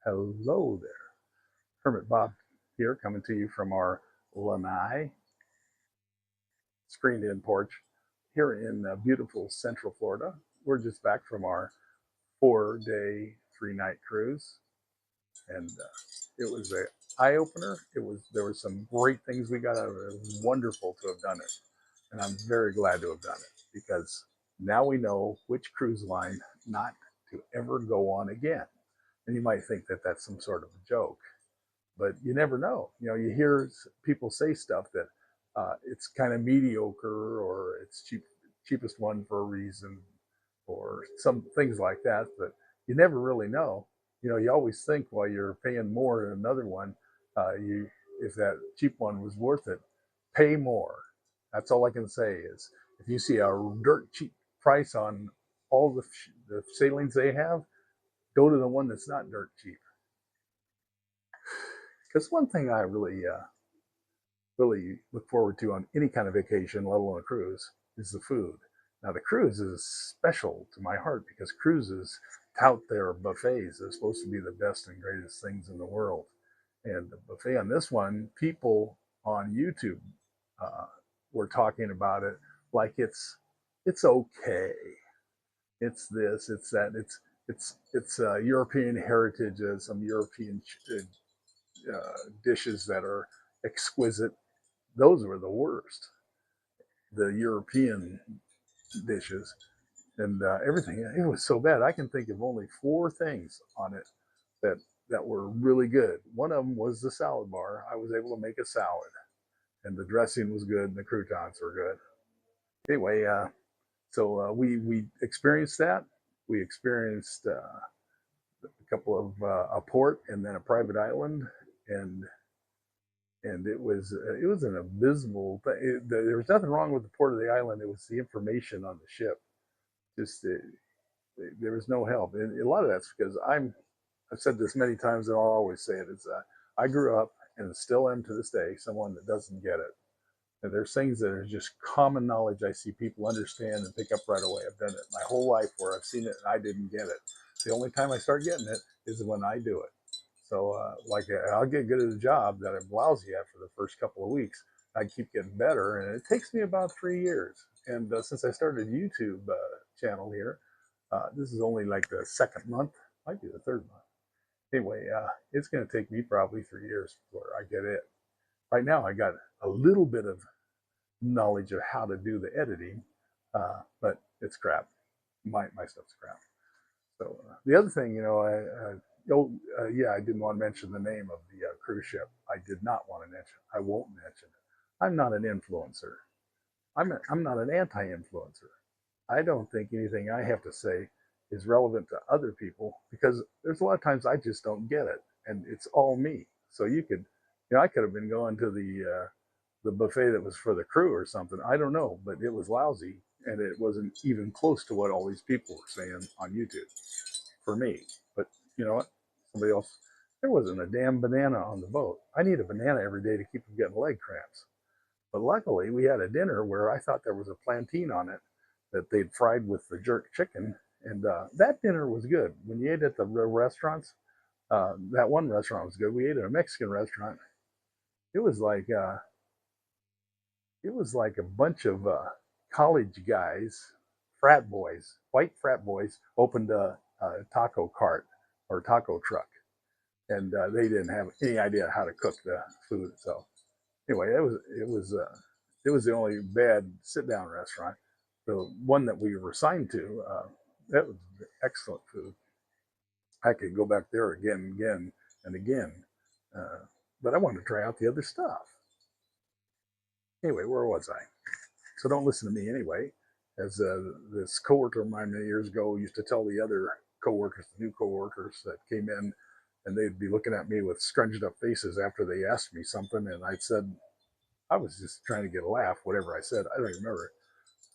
Hello there. Hermit Bob here, coming to you from our lanai screened in porch here in beautiful Central Florida. We're just back from our 4-day, 3-night cruise, and it was an eye opener. There were some great things we got out of it. It was wonderful to have done it, and I'm very glad to have done it because now we know which cruise line not to ever go on again. And you might think that that's some sort of a joke, but you never know. You hear people say stuff that it's kind of mediocre, or it's cheapest one for a reason, or some things like that. But you never really know. You always think while you're paying more than another one, you if that cheap one was worth it, pay more. That's all I can say is if you see a dirt cheap price on all the sailings they have, go to the one that's not dirt cheap. Because one thing I really look forward to on any kind of vacation, let alone a cruise, is the food. Now, the cruise is special to my heart because cruises tout their buffets. They're supposed to be the best and greatest things in the world. And the buffet on this one, people on YouTube uh, were talking about it like it's okay. It's this, it's that, it's European heritage, some European dishes that are exquisite. Those were the worst, the European dishes, and everything. It was so bad. I can think of only 4 things on it that were really good. One of them was the salad bar. I was able to make a salad, and the dressing was good, and the croutons were good. Anyway, so we experienced that. We experienced a couple of a port and then a private island, and it was an abysmal thing. There was nothing wrong with the port of the island. It was the information on the ship. Just there was no help, and a lot of that's because I've said this many times, and I'll always say it. Is I grew up and still am to this day someone that doesn't get it. And there's things that are just common knowledge. I see people understand and pick up right away. I've done it my whole life where I've seen it and I didn't get it. The only time I start getting it is when I do it. So, I'll get good at a job that I'm lousy at for the first couple of weeks. I keep getting better, and it takes me about 3 years. And since I started a YouTube channel here, this is only like the second month, might be the third month. Anyway, it's going to take me probably 3 years before I get it. Right now, I got a little bit of knowledge of how to do the editing, but it's crap. My stuff's crap. So the other thing, yeah, I didn't want to mention the name of the cruise ship. I did not want to mention. I won't mention it. I'm not an influencer. I'm not an anti-influencer. I don't think anything I have to say is relevant to other people because there's a lot of times I just don't get it, and it's all me. So I could have been going to the buffet that was for the crew or something. I don't know, but it was lousy, and it wasn't even close to what all these people were saying on YouTube for me. But you know what? Somebody else. There wasn't a damn banana on the boat. I need a banana every day to keep from getting leg cramps. But luckily, we had a dinner where I thought there was a plantain on it that they'd fried with the jerk chicken, and that dinner was good. When you ate at the restaurants, that one restaurant was good. We ate at a Mexican restaurant. It was like uh, it was like a bunch of college guys, frat boys, white frat boys, opened a taco cart or taco truck, and they didn't have any idea how to cook the food. So anyway, it was the only bad sit down restaurant. The one that we were assigned to, that was excellent food. I could go back there again and again and again, uh, but I wanted to try out the other stuff. Anyway, where was I? So don't listen to me anyway. As this coworker of mine many years ago used to tell the other coworkers, the new coworkers that came in, and they'd be looking at me with scrunched up faces after they asked me something, and I said I was just trying to get a laugh. Whatever I said, I don't even remember.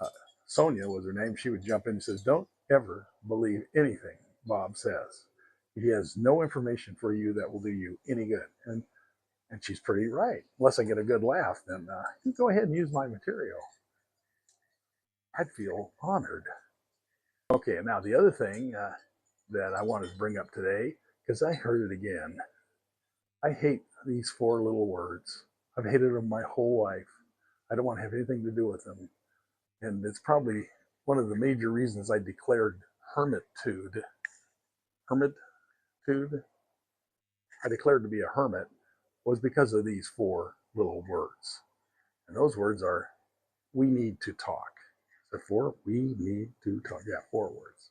Uh, Sonia was her name. She would jump in and says, "Don't ever believe anything Bob says. He has no information for you that will do you any good." And she's pretty right. Unless I get a good laugh, then you go ahead and use my material. I'd feel honored. Okay, now the other thing that I wanted to bring up today, because I heard it again. I hate these four little words. I've hated them my whole life. I don't want to have anything to do with them. And it's probably one of the major reasons I declared hermitude. Hermitude? I declared to be a hermit was because of these four little words. And those words are, we need to talk. So four, we need to talk. Yeah, four words.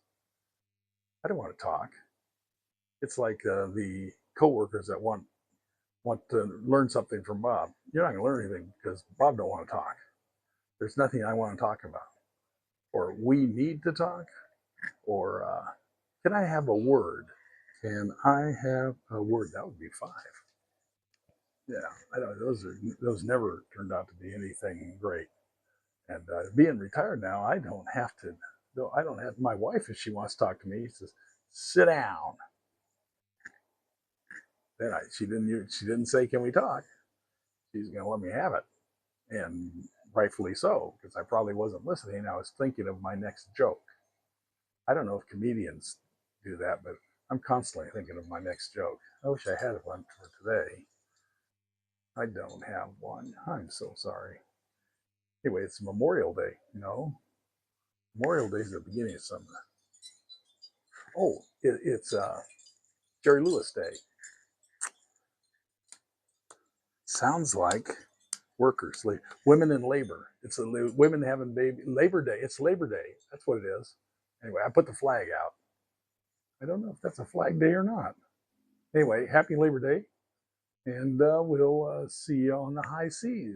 I don't want to talk. It's like the coworkers that want to learn something from Bob. You're not going to learn anything because Bob don't want to talk. There's nothing I want to talk about. Or we need to talk. Or can I have a word? Can I have a word? That would be five. Yeah, I don't. Those never turned out to be anything great. And being retired now, I don't have to. I don't have my wife if she wants to talk to me. She says, "Sit down." Then she didn't say, "Can we talk?" She's going to let me have it, and rightfully so, because I probably wasn't listening. I was thinking of my next joke. I don't know if comedians do that, but I'm constantly thinking of my next joke. I wish I had one for today. I don't have one. I'm so sorry. Anyway, it's Memorial Day. Memorial Day is the beginning of summer. Oh, it's Jerry Lewis Day. Sounds like workers, women in labor. It's women having baby Labor Day. It's Labor Day. That's what it is. Anyway, I put the flag out. I don't know if that's a flag day or not. Anyway, happy Labor Day, and we'll see you on the high seas.